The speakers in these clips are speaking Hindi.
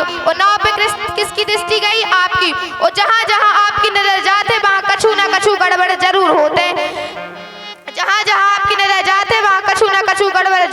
और नाव पे किसकी दृष्टि गई? आपकी। और जहाँ जहाँ आपकी नजर जाते वहाँ कछु न कछु गड़बड़ जरूर होते। जहाँ जहाँ आपकी नजर जाते वहाँ कछु न कछु गड़बड़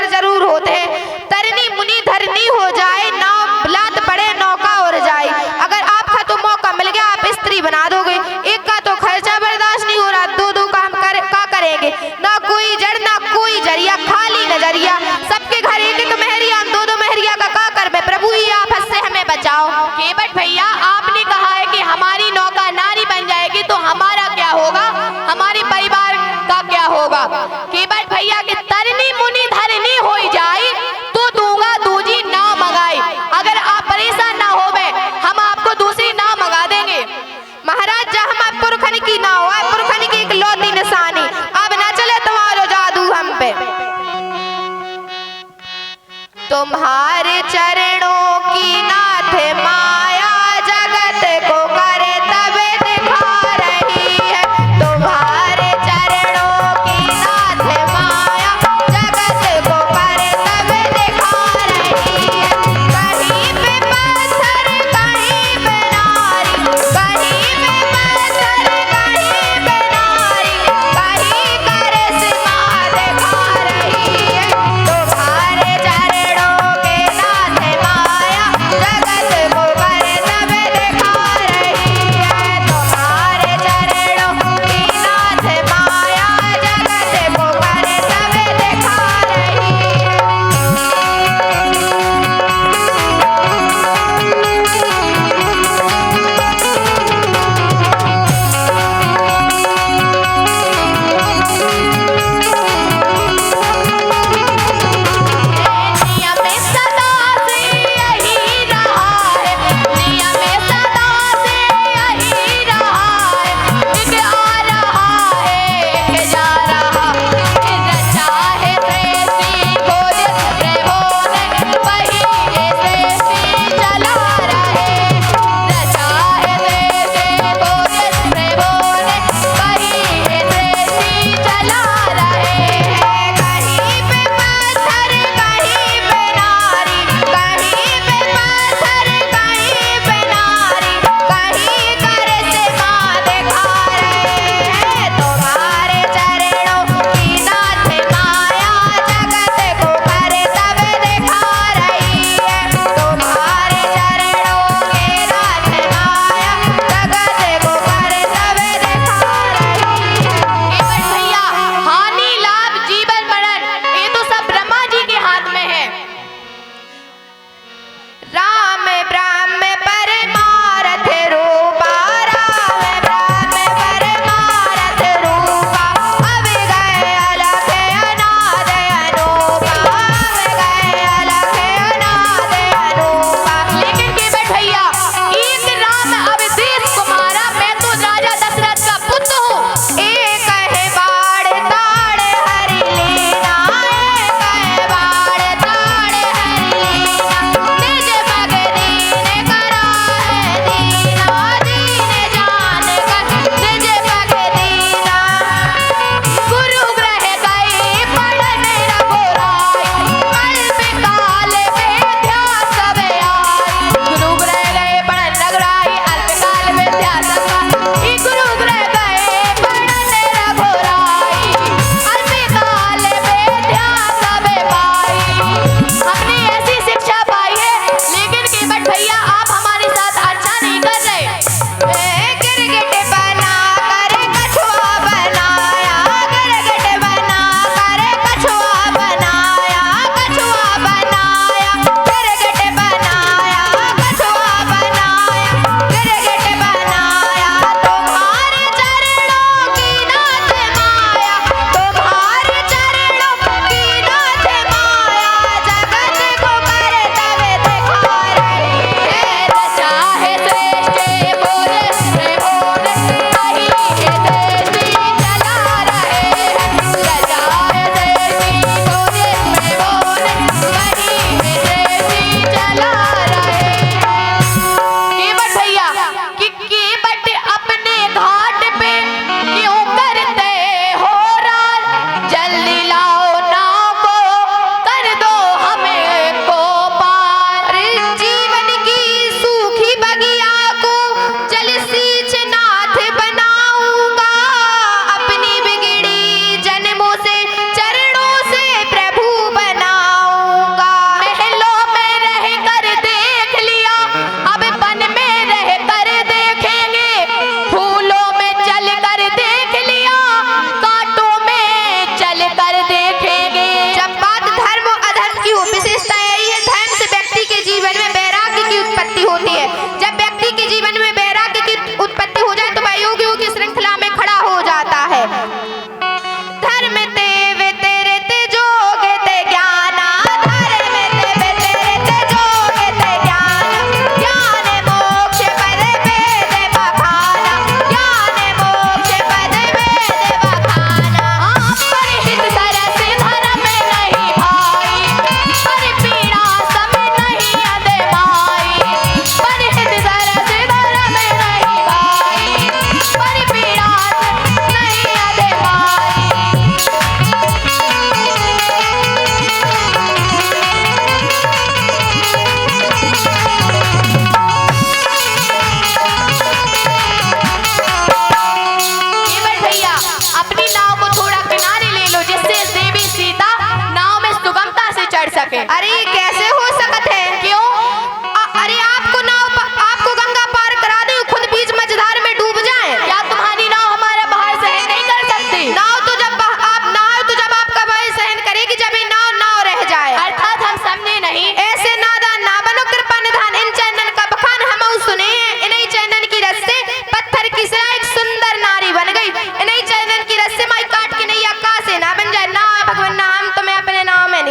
जरूर होते। तरनी मुनि धरनी हो जाए, नाव लात पड़े नौका उड़ जाए। अगर आपका तो मौका मिल गया, आप स्त्री बना दोगे। एक का तो खर्चा बर्दाश्त नहीं हो रहा, दो काम का करेंगे? ना कोई जड़ ना कोई जरिया, खाली नजरिया। सबके घर एक एक मेहरिया, दो मेहरिया का कर में प्रभु ही आप से हमें बचाओ। केवट भैया, आपने कहा है कि हमारी नौका नारी बन जाएगी तो हमारा क्या होगा, हमारे परिवार का क्या होगा? केवट भैया के तरनी मुनि धरनी हो जाए तो दूंगा दूजी नाव मंगाई। अगर आप परेशान ना होवे, हम आपको दूसरी नाव मंगा देंगे। महाराज, जहाँ हम पुरखन की ना हो, पुरखन की इकलौती निशानी, अब ना चले तुम्हारो जादू हम पे। तुम्हारे चरणों की नाथ माया, जगत को करे तबे दिखा रही है। तुम्हारे चरणों की नाथ माया, जगत को करे तबे दिखा रही है। कहीं पे पत्थर कहीं पे नारी, कहीं पे पत्थर कहीं पे नारी, कहीं करे सीमा दिखा रही है। तुम्हारे चरणों के नाथ माया, जगत को करे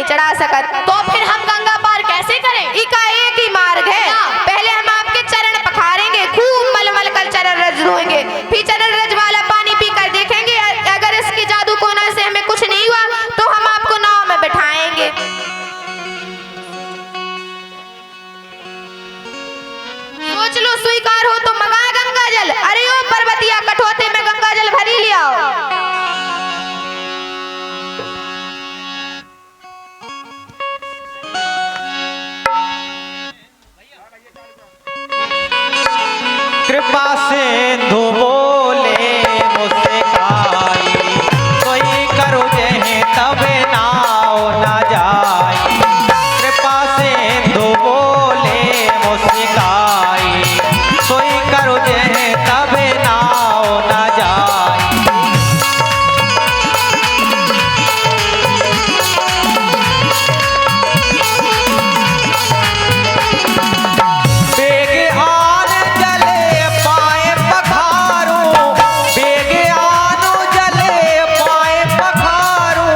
नहीं चढ़ा सकत। तो फिर हम गंगा पार कैसे करें? इका एक ही मार्ग है, पहले हम आपके चरण पखारेंगे, खूब मलमल कर चरण रज धोएंगे, फिर चरण रज वाला पानी पीकर देखेंगे, अगर इसकी जादू कोना से हमें कुछ नहीं हुआ तो हम आपको नाव में बिठाएंगे। सोच लो स्वीकार हो तो मंगा गंगा जल। अरे ओ पर्वतिया कठोते में गंगा जल भरी ले आओ। कृपा सिंधु बोले मुझसे खाई, कोई करो जहे तब नाव न जाई। कृपा सिंधु बोले मुझसे खाई, कोई करो जहे तब नाव न जाई। बेग आन जले पाए पखारू, बेग आन जले पाए पखारू,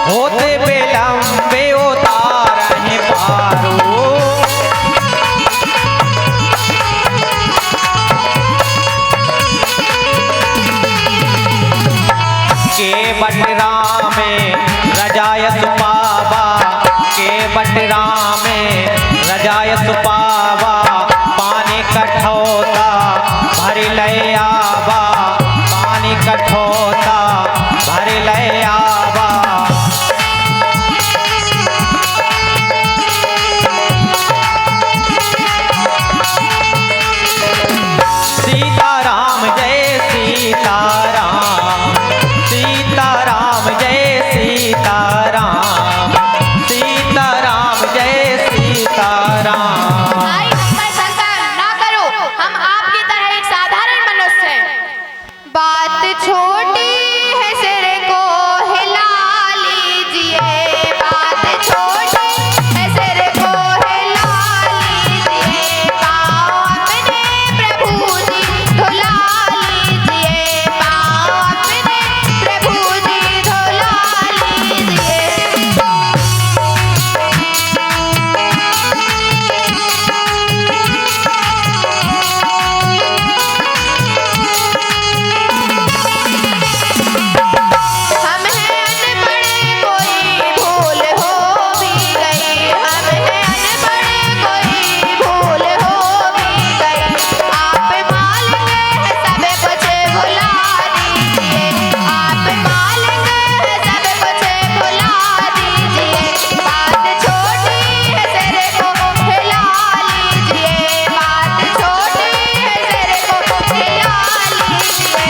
होते बेलम्बे उतारहि पारू। के बटरा में रजाय सुपावा, के बटरा में रजाय सुपावा, पानी कठोता भर ले आवा, पानी कठोता भर ले आवा। सीताराम जय सीताराम, सीताराम जय सीताराम, सीताराम जय सीताराम। भाई मैं संतान ना करो, हम आपकी तरह एक साधारण मनुष्य हैं। बात छोटी है सिर को हिला लीजिए, बात छोटी है सिर को हिला लीजिए, पाँव अपने प्रभु जी धुला लीजिए, पाँव अपने प्रभु जी धुला लीजिए। हम हैं अनपढ़ कोई भूल हो भी गई, हम हैं अनपढ़ कोई भूल हो भी गई, आप मालिक हैं सब कुछ भुला दीजिए, आप मालिक हैं सब कुछ भुला दीजिए। बात छोटी है सिर को हिला लीजिए, बात छोटी है सिर को हिला लीजिए।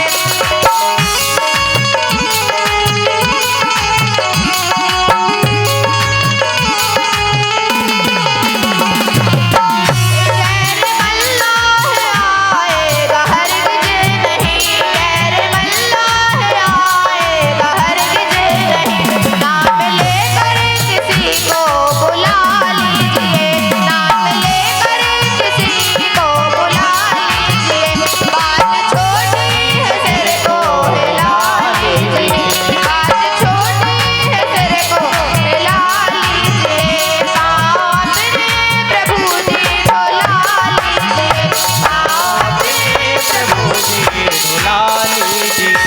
गैर मल्लाह आएगा हरगिज नहीं, गैर मल्लाह आएगा हरगिज नहीं, नाम लेकर किसी को बुला लीजिए, नाम लेकर किसी को बुला लीजिए। बात छोटी है सिर को हिला लीजिए, बात छोटी है सिर को हिला लीजिए, पाँव अपने प्रभु जी धुला लीजिए, पाँव अपने प्रभु जी धुला लीजिए।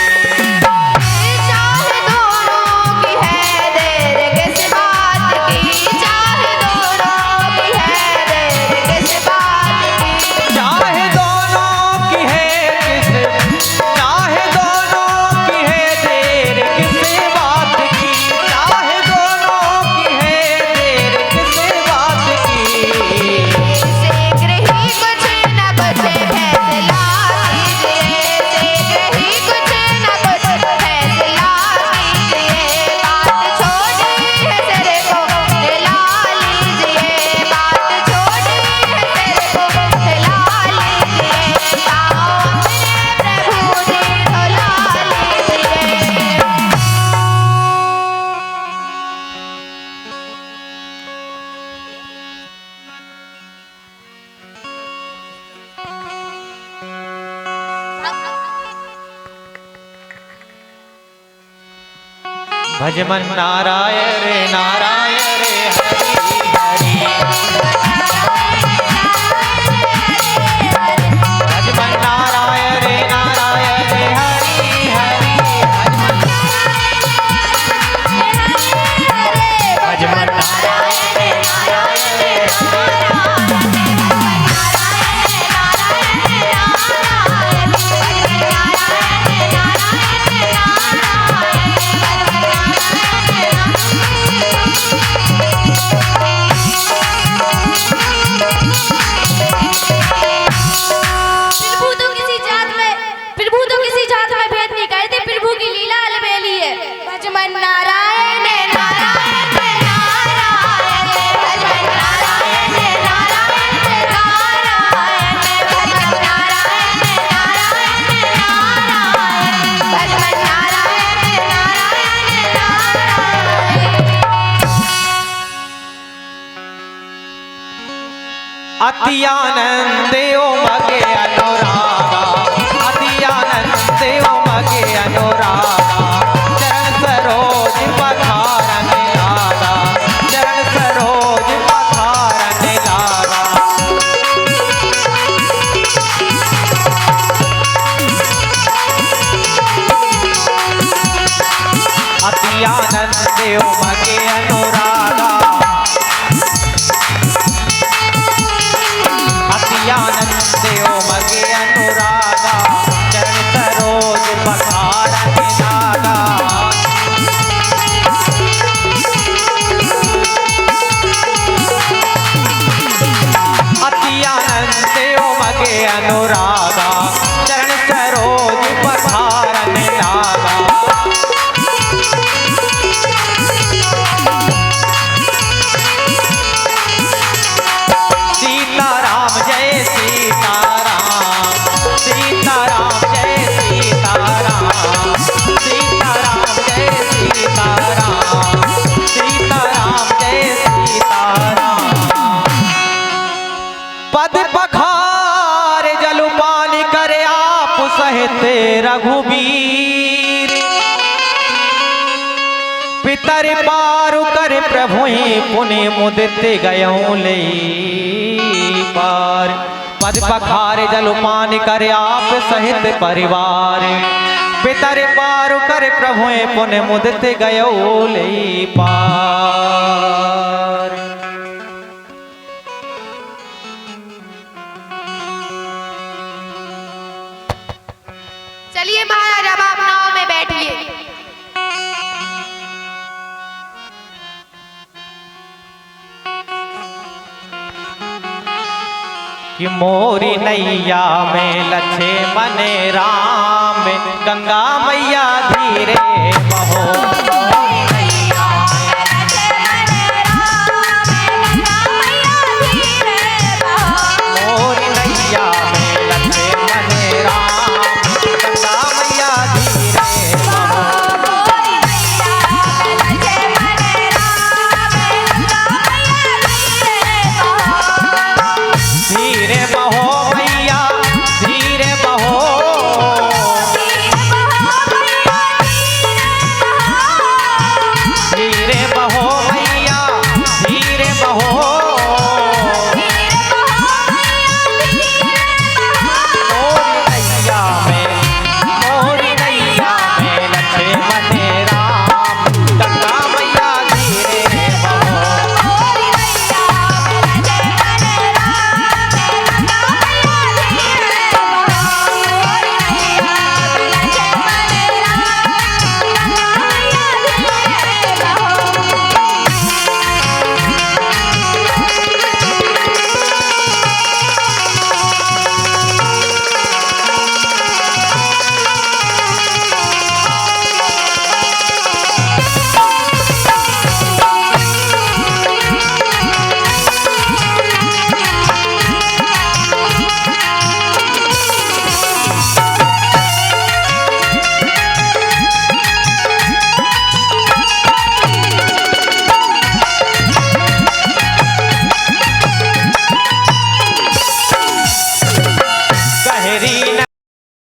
चाहे दोनों की है देर किस बात की, चाहे दोनों की है देर किस बात की, चाहे दोनों की है किस, चाहे दोनों की है देर किस बात की, चाहे दोनों की है देर किस बात की। शीघ्र ही कुछ न कुछ फैसला कीजिए, शीघ्र ही कुछ न कुछ फैसला कीजिए। बात छोटी है सिर को हिला लीजिए, बात छोटी है सिर को हिला लीजिए, पाँव अपने प्रभु जी धुला लीजिए। भजमन नारायण नारायण अति आनंद उमगे अनुरागा, अति आनंद उमगे अनुरागा, चरण सरोज पधारन लागा, चरण सरोज पधारन लागा। अति आनंद उमगे अनुरागा, अति आनंद उमगे अनुरागा, चरण सरोज पधारन लागा। अति आनंद उमगे अनुरागा, चरण सरोज पधारन लागा। सीताराम जय सीताराम, सीताराम जय सीताराम, सीताराम जय सीताराम, सीताराम जय सीताराम। पद पखार जलुपान करे आप सहित रघुबीर, पितर पारु कर प्रभु पुनि मुदित गयों ले पार। पद पखार जलुपान कर आप सहित परिवार, पितर पारु कर प्रभु पुनि मुदित गयों ले पार। चलिए महाराज अब आप नाव में बैठिए। कि मोरी नैया में लच्छे मने राम, गंगा मैया धीरे बहो।